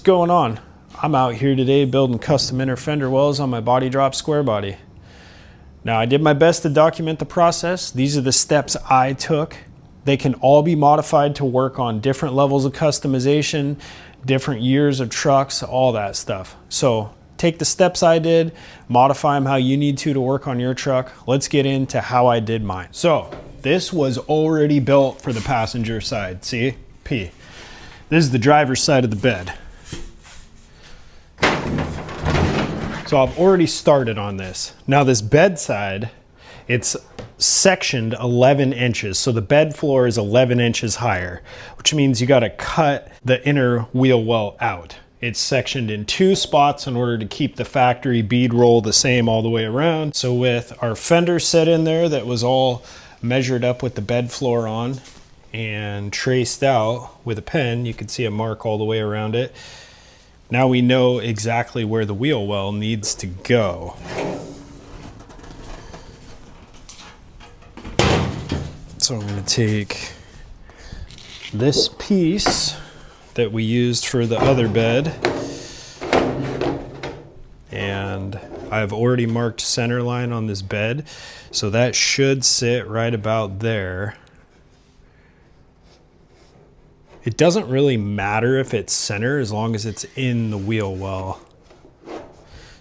What's going on? I'm out here today building custom inner fender wells on my body drop square body. Now, I did my best to document the process. These are the steps I took. They can all be modified to work on different levels of customization, different years of trucks, all that stuff. So take the steps I did, modify them how you need to work on your truck. Let's get into how I did mine. So this was already built for the passenger side. See? P. This is the driver's side of the bed. So I've already started on this. Now this bed side, it's sectioned 11 inches. So the bed floor is 11 inches higher, which means you got to cut the inner wheel well out. It's sectioned in 2 spots in order to keep the factory bead roll the same all the way around. So with our fender set in there that was all measured up with the bed floor on and traced out with a pen, you can see a mark all the way around it. Now we know exactly where the wheel well needs to go. So I'm going to take this piece that we used for the other bed, and I've already marked center line on this bed, so that should sit right about there. It doesn't really matter if it's center as long as it's in the wheel well.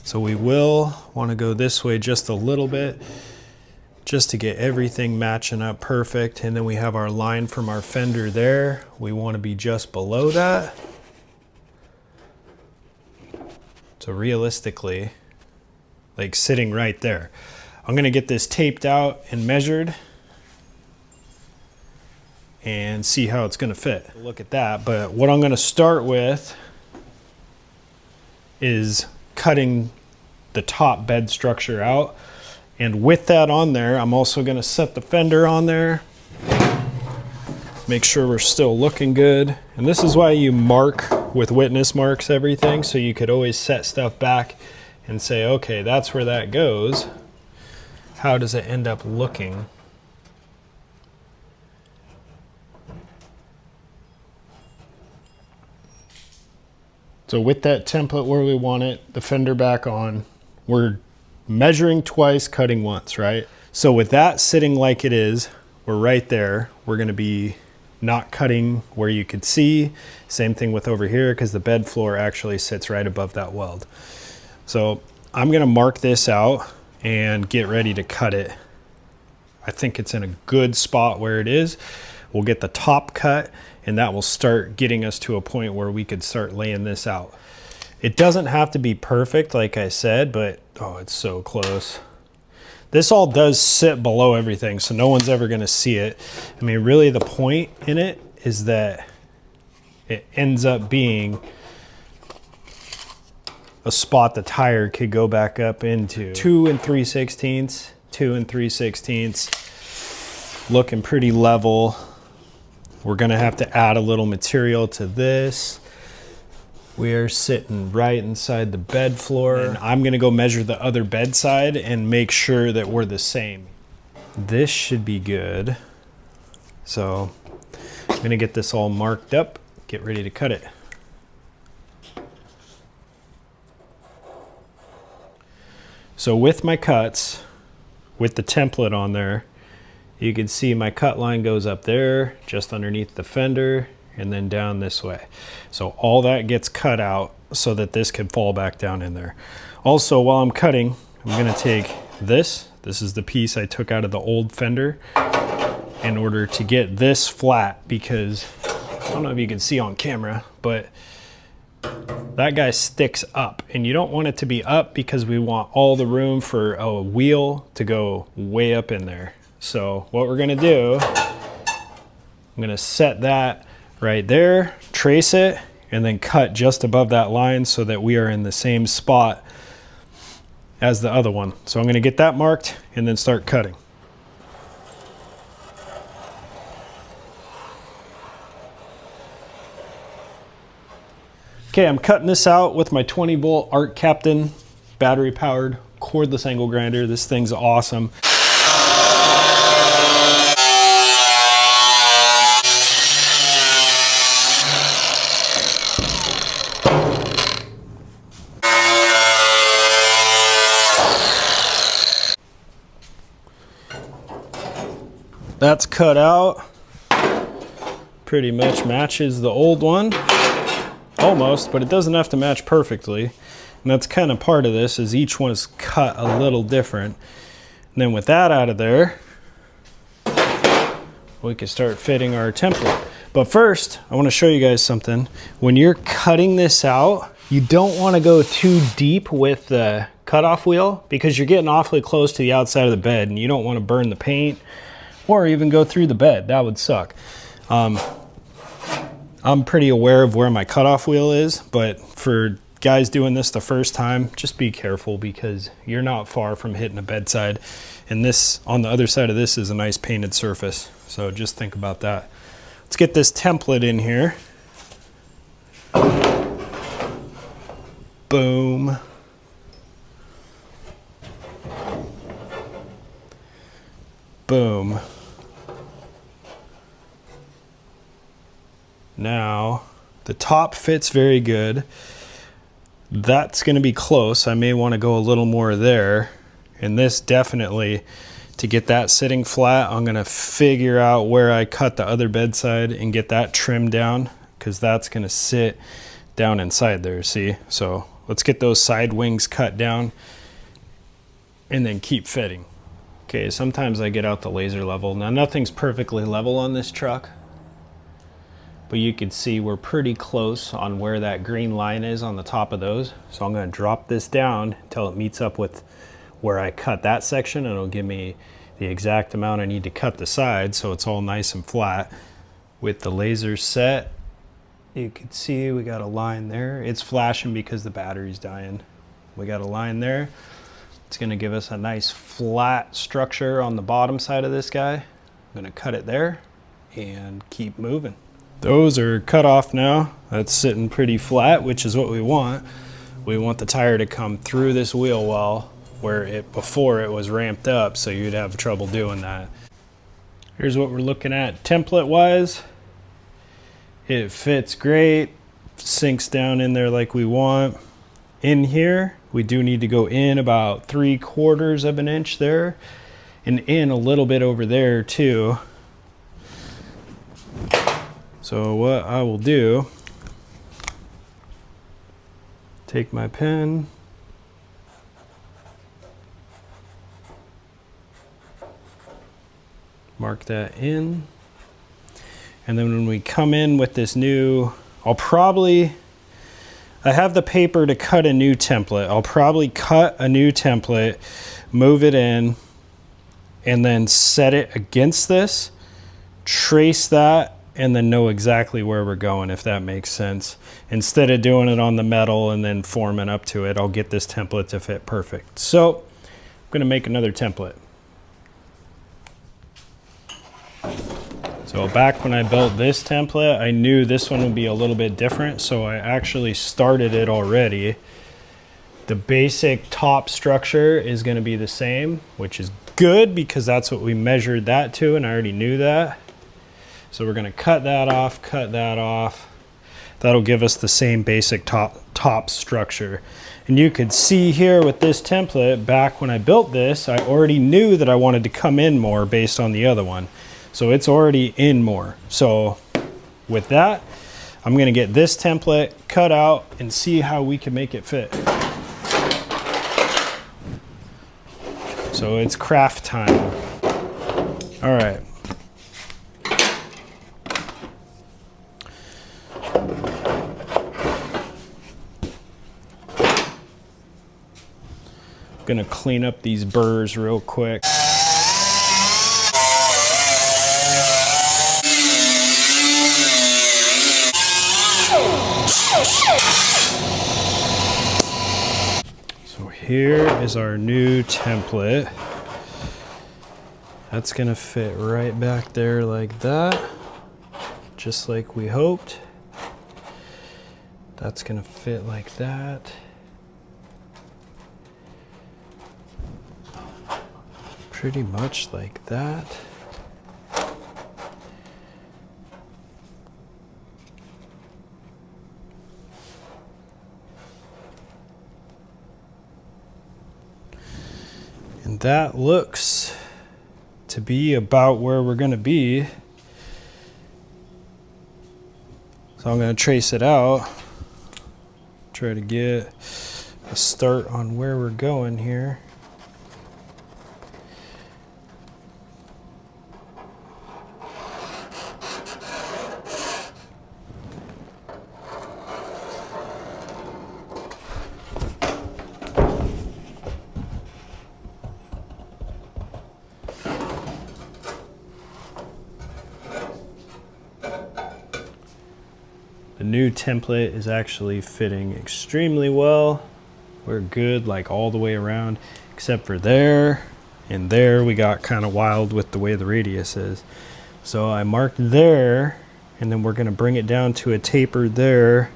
So we will want to go this way just a little bit just to get everything matching up perfect. And then we have our line from our fender there. We want to be just below that. So realistically, like sitting right there. I'm going to get this taped out and measured and see how it's going to fit. Look at that. But what I'm going to start with is cutting the top bed structure out. And with that on there, I'm also going to set the fender on there. Make sure we're still looking good. And this is why you mark with witness marks everything, so you could always set stuff back and say, okay, that's where that goes. How does it end up looking? So with that template where we want it, the fender back on, we're measuring twice, cutting once, right? So with that sitting like it is, we're right there. We're gonna be not cutting where you could see. Same thing with over here, because the bed floor actually sits right above that weld. So I'm gonna mark this out and get ready to cut it. I think it's in a good spot where it is. We'll get the top cut, and that will start getting us to a point where we could start laying this out. It doesn't have to be perfect, like I said, but oh, it's so close. This all does sit below everything, so no one's ever gonna see it. I mean, really the point in it is that it ends up being a spot the tire could go back up into. 2 3/16, 2 3/16, looking pretty level. We're gonna have to add a little material to this. We are sitting right inside the bed floor. And I'm gonna go measure the other bed side and make sure that we're the same. This should be good. So I'm gonna get this all marked up, get ready to cut it. So with my cuts, with the template on there, you can see my cut line goes up there, just underneath the fender, and then down this way. So all that gets cut out so that this can fall back down in there. Also, while I'm cutting, I'm gonna take this. This is the piece I took out of the old fender in order to get this flat, because I don't know if you can see on camera, but that guy sticks up, and you don't want it to be up because we want all the room for a wheel to go way up in there. So what we're gonna do, I'm gonna set that right there, trace it, and then cut just above that line so that we are in the same spot as the other one. So I'm gonna get that marked and then start cutting. Okay, I'm cutting this out with my 20-volt Arc Captain battery-powered cordless angle grinder. This thing's awesome. That's cut out. Pretty much matches the old one. Almost, but it doesn't have to match perfectly. And that's kind of part of this, is each one is cut a little different. And then with that out of there, we can start fitting our template. But first, I want to show you guys something. When you're cutting this out, you don't want to go too deep with the cutoff wheel because you're getting awfully close to the outside of the bed and you don't want to burn the paint or even go through the bed. That would suck. I'm pretty aware of where my cutoff wheel is, but for guys doing this the first time, just be careful because you're not far from hitting a bedside. And this, on the other side of this, is a nice painted surface. So just think about that. Let's get this template in here. Boom. Boom. Now, the top fits very good. That's going to be close. I may want to go a little more there. And this definitely, to get that sitting flat, I'm going to figure out where I cut the other bedside and get that trimmed down because that's going to sit down inside there, see? So let's get those side wings cut down and then keep fitting. Okay, sometimes I get out the laser level. Now, nothing's perfectly level on this truck, but you can see we're pretty close on where that green line is on the top of those. So I'm going to drop this down until it meets up with where I cut that section, and it'll give me the exact amount I need to cut the side so it's all nice and flat. With the laser set, you can see we got a line there. It's flashing because the battery's dying. We got a line there. It's going to give us a nice flat structure on the bottom side of this guy. I'm going to cut it there and keep moving. Those are cut off now. That's sitting pretty flat, which is what we want. We want the tire to come through this wheel well, where before it was ramped up, so you'd have trouble doing that. Here's what we're looking at template wise. It fits great, sinks down in there like we want. In here, we do need to go in about 3/4 of an inch there, and in a little bit over there too. So what I will do, take my pen, mark that in, and then when we come in with this new, I have the paper to cut a new template. I'll probably cut a new template, move it in, and then set it against this, trace that, and then know exactly where we're going, if that makes sense. Instead of doing it on the metal and then forming up to it, I'll get this template to fit perfect. So I'm going to make another template. So back when I built this template, I knew this one would be a little bit different, so I actually started it already. The basic top structure is going to be the same, which is good because that's what we measured that to, and I already knew that. So we're going to cut that off, cut that off. That'll give us the same basic top structure. And you could see here with this template, back when I built this, I already knew that I wanted to come in more based on the other one. So it's already in more. So with that, I'm going to get this template cut out and see how we can make it fit. So it's craft time. All right. Gonna clean up these burrs real quick. So here is our new template. That's gonna fit right back there like that, just like we hoped. That's gonna fit like that. Pretty much like that. And that looks to be about where we're going to be. So I'm going to trace it out, try to get a start on where we're going here. The new template is actually fitting extremely well. We're good like all the way around, except for there and there we got kind of wild with the way the radius is. So I marked there, and then we're going to bring it down to a taper there.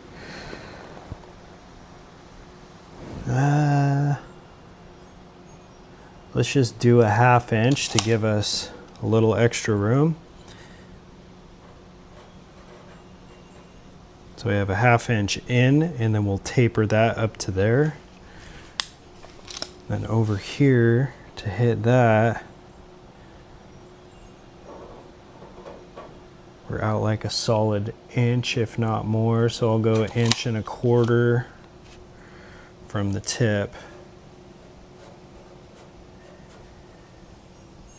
Let's just do a 1/2 inch to give us a little extra room. So we have a 1/2 inch in, and then we'll taper that up to there. Then over here to hit that, we're out like a solid inch, if not more. So I'll go 1.25 inches from the tip.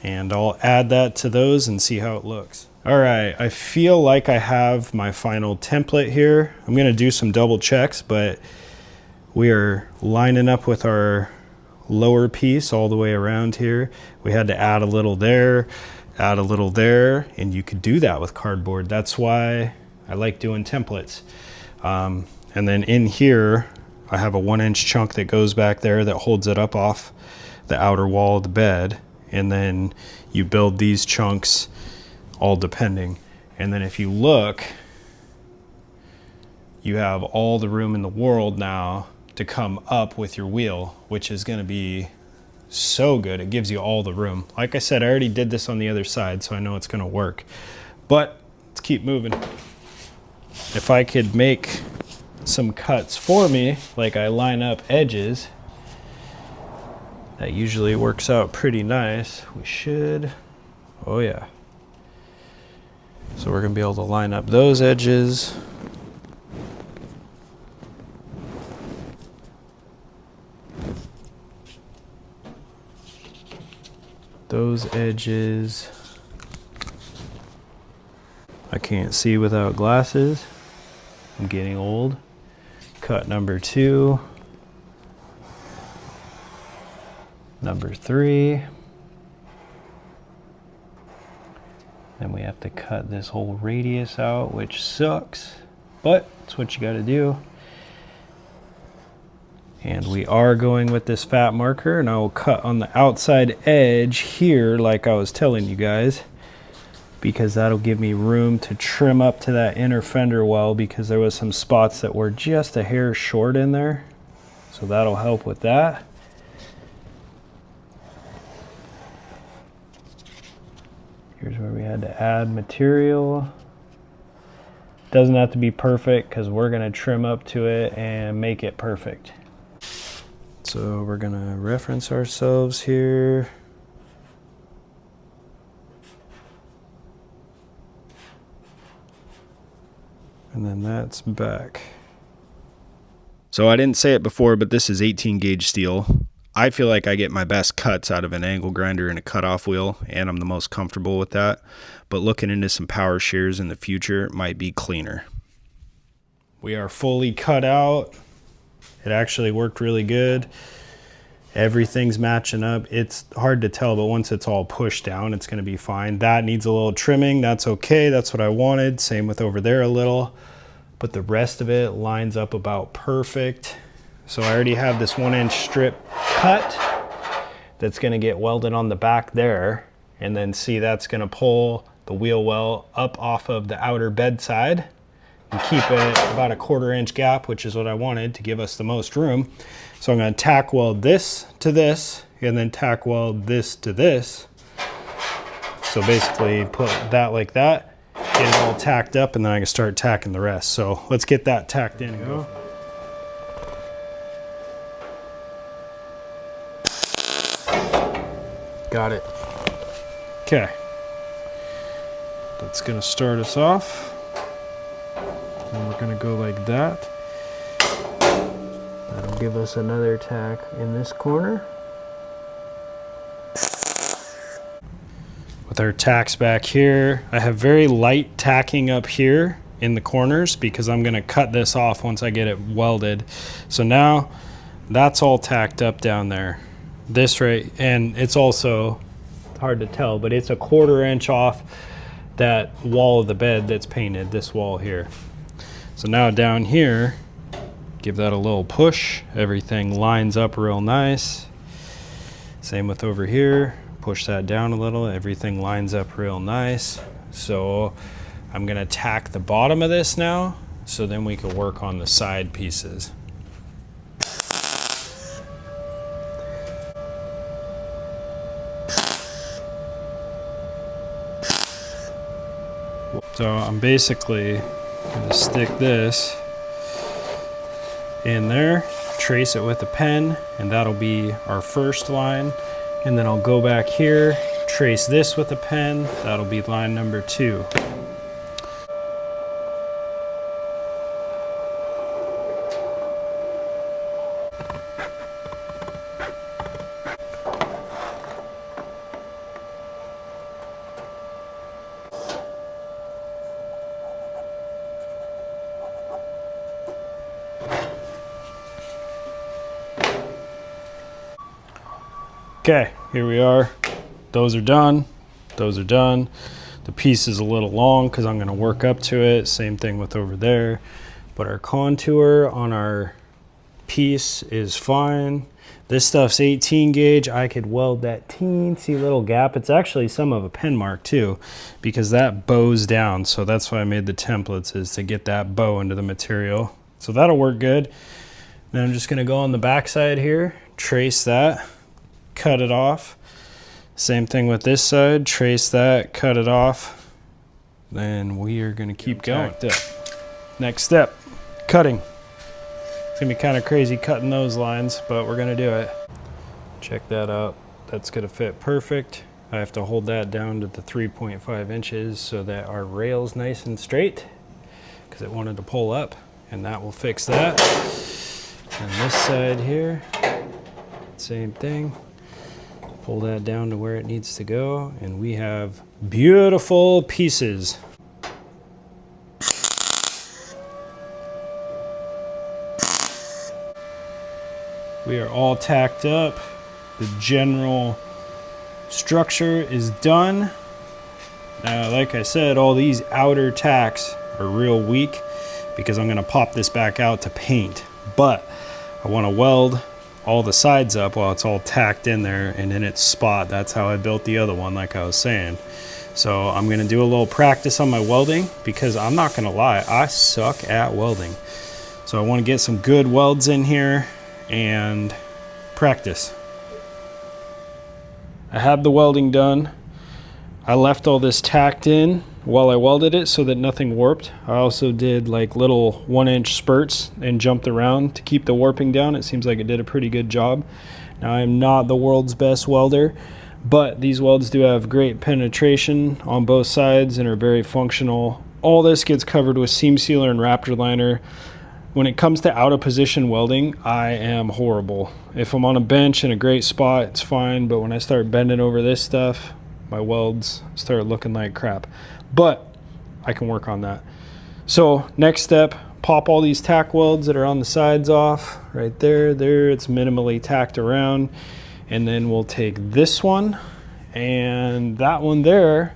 And I'll add that to those and see how it looks. All right, I feel like I have my final template here. I'm gonna do some double checks, but we are lining up with our lower piece all the way around here. We had to add a little there, add a little there, and you could do that with cardboard. That's why I like doing templates. And then in here, I have a 1-inch chunk that goes back there that holds it up off the outer wall of the bed. And then you build these chunks all depending. And then if you look, you have all the room in the world now to come up with your wheel, which is going to be so good. It gives you all the room. Like I said, I already did this on the other side, so I know it's going to work. But let's keep moving. If I could make some cuts for me, like I line up edges, that usually works out pretty nice. We should, oh yeah. So we're gonna be able to line up those edges. Those edges. I can't see without glasses. I'm getting old. Cut number 2. Number 3. Then we have to cut this whole radius out, which sucks, but it's what you got to do. And we are going with this fat marker, and I will cut on the outside edge here like I was telling you guys, because that'll give me room to trim up to that inner fender well, because there was some spots that were just a hair short in there. So that'll help with that. Here's where we had to add material. Doesn't have to be perfect because we're gonna trim up to it and make it perfect. So we're gonna reference ourselves here. And then that's back. So I didn't say it before, but this is 18 gauge steel. I feel like I get my best cuts out of an angle grinder and a cutoff wheel, and I'm the most comfortable with that. But looking into some power shears in the future might be cleaner. We are fully cut out. It actually worked really good. Everything's matching up. It's hard to tell, but once it's all pushed down, it's gonna be fine. That needs a little trimming. That's okay. That's what I wanted. Same with over there a little. But the rest of it lines up about perfect. So I already have this 1-inch strip cut that's gonna get welded on the back there. And then see, that's gonna pull the wheel well up off of the outer bed side and keep it about a 1/4 inch gap, which is what I wanted to give us the most room. So I'm gonna tack weld this to this and then tack weld this to this. So basically put that like that, get it all tacked up, and then I can start tacking the rest. So let's get that tacked in. Go. Got it. Okay, that's gonna start us off. And we're gonna go like that. That'll give us another tack in this corner. With our tacks back here, I have very light tacking up here in the corners because I'm gonna cut this off once I get it welded. So now that's all tacked up down there. This right, and it's also hard to tell, but it's a 1/4 inch off that wall of the bed that's painted, this wall here. So now down here, give that a little push. Everything lines up real nice. Same with over here. Push that down a little, everything lines up real nice. So I'm gonna tack the bottom of this now, so then we can work on the side pieces. So I'm basically gonna stick this in there, trace it with a pen, and that'll be our first line. And then I'll go back here, trace this with a pen, that'll be line number 2. Okay, here we are. Those are done. Those are done. The piece is a little long because I'm going to work up to it. Same thing with over there. But our contour on our piece is fine. This stuff's 18 gauge. I could weld that teensy little gap. It's actually some of a pen mark too, because that bows down. So that's why I made the templates, is to get that bow into the material. So that'll work good. Then I'm just going to go on the back side here, trace that, cut it off. Same thing with this side, trace that, cut it off. Then we are going to keep going. Next step, cutting. It's going to be kind of crazy cutting those lines, but we're going to do it. Check that out. That's going to fit perfect. I have to hold that down to the 3.5 inches so that our rail's nice and straight, because it wanted to pull up, and that will fix that. And this side here, same thing. Pull that down to where it needs to go, and we have beautiful pieces. We are all tacked up. The general structure is done. Now, like I said, all these outer tacks are real weak because I'm gonna pop this back out to paint, but I wanna weld all the sides up while it's all tacked in there and in its spot. That's how I built the other one, like I was saying. So I'm gonna do a little practice on my welding, because I'm not gonna lie, I suck at welding. So I wanna get some good welds in here and practice. I have the welding done. I left all this tacked in while I welded it so that nothing warped. I also did like little 1-inch spurts and jumped around to keep the warping down. It seems like it did a pretty good job. Now, I'm not the world's best welder, but these welds do have great penetration on both sides and are very functional. All this gets covered with seam sealer and Raptor liner. When it comes to out of position welding, I am horrible. If I'm on a bench in a great spot, it's fine, but when I start bending over this stuff, my welds start looking like crap. But I can work on that. So next step, pop all these tack welds that are on the sides off. Right there, it's minimally tacked around. And then we'll take this one and that one there,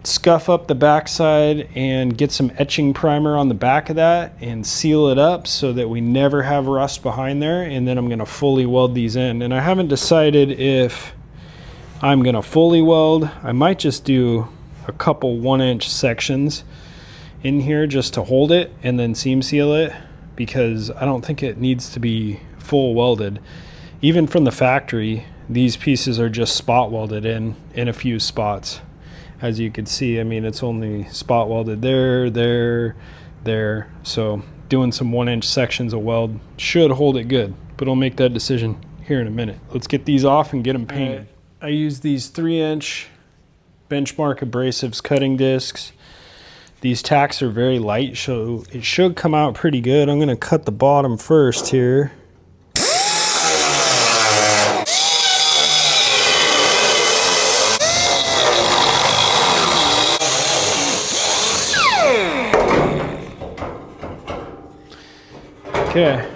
scuff up the backside and get some etching primer on the back of that and seal it up so that we never have rust behind there. And then I'm gonna fully weld these in. And I haven't decided if I'm gonna fully weld. I might just do a couple 1-inch sections in here just to hold it and then seam seal it, because I don't think it needs to be full welded. Even from the factory, these pieces are just spot welded in a few spots. As you can see, I mean, it's only spot welded there, there, there. So doing some 1-inch sections of weld should hold it good, but I'll make that decision here in a minute. Let's get these off and get them painted. I use these 3-inch benchmark abrasives cutting discs. These tacks are very light, so it should come out pretty good. I'm gonna cut the bottom first here. Okay.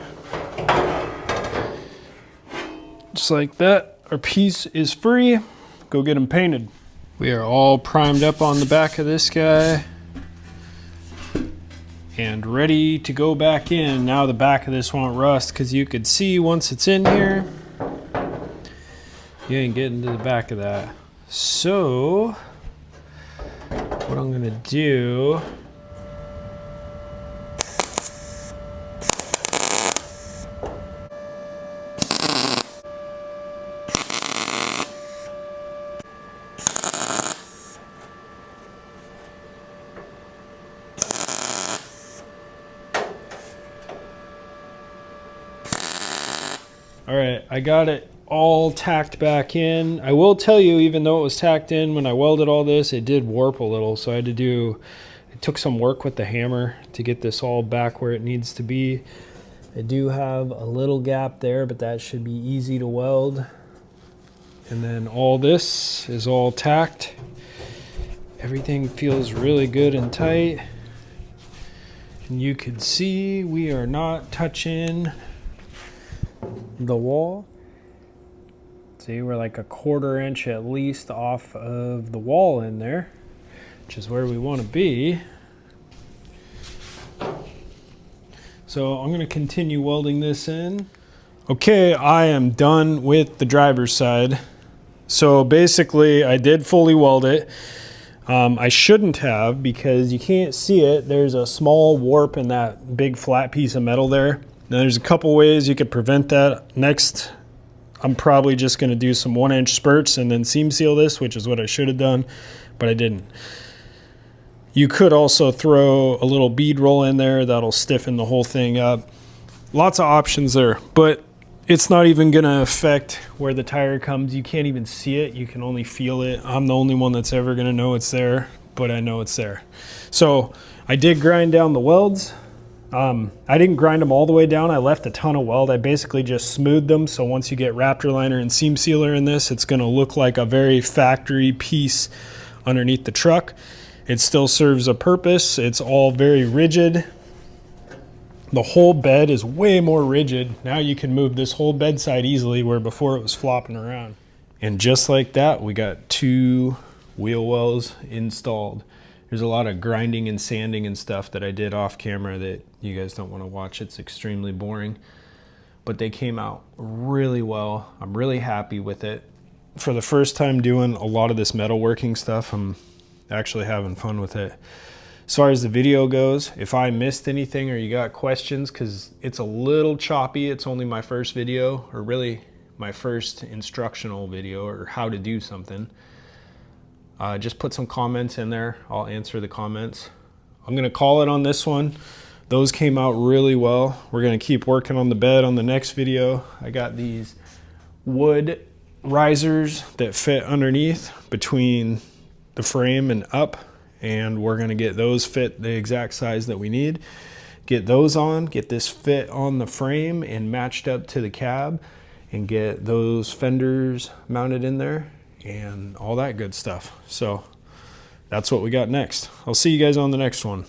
Just like that, our piece is free. Go get them painted. We are all primed up on the back of this guy and ready to go back in. Now the back of this won't rust, because you could see once it's in here, you ain't getting to the back of that. So what I'm gonna do, all right, I got it all tacked back in. I will tell you, even though it was tacked in, when I welded all this, it did warp a little. So I had to do, it took some work with the hammer to get this all back where it needs to be. I do have a little gap there, but that should be easy to weld. And then all this is all tacked. Everything feels really good and tight. And you can see we are not touching the wall. See, we're like a 1/4 inch at least off of the wall in there, which is where we want to be. So I'm going to continue welding this in. Okay, I am done with the driver's side. So basically I did fully weld it. I shouldn't have, because you can't see it. There's a small warp in that big flat piece of metal there. Now there's a couple ways you could prevent that. Next, I'm probably just going to do some 1-inch spurts and then seam seal this, which is what I should have done, but I didn't. You could also throw a little bead roll in there. That'll stiffen the whole thing up. Lots of options there, but it's not even going to affect where the tire comes. You can't even see it. You can only feel it. I'm the only one that's ever going to know it's there, but I know it's there. So I did grind down the welds. I didn't grind them all the way down. I left a ton of weld. I basically just smoothed them. So once you get Raptor liner and seam sealer in this, it's going to look like a very factory piece underneath the truck. It still serves a purpose. It's all very rigid. The whole bed is way more rigid. Now you can move this whole bedside easily, where before it was flopping around. And just like that, we got 2 wheel wells installed. There's a lot of grinding and sanding and stuff that I did off camera that you guys don't want to watch. It's extremely boring, but they came out really well. I'm really happy with it. For the first time doing a lot of this metalworking stuff, I'm actually having fun with it. As far as the video goes, if I missed anything or you got questions, because it's a little choppy, it's only my first video, or really my first instructional video, or how to do something. Just put some comments in there. I'll answer the comments. I'm gonna call it on this one. Those came out really well. We're gonna keep working on the bed on the next video. I got these wood risers that fit underneath between the frame and up, and we're gonna get those fit the exact size that we need. Get those on, get this fit on the frame and matched up to the cab, and get those fenders mounted in there and all that good stuff. So that's what we got next. I'll see you guys on the next one.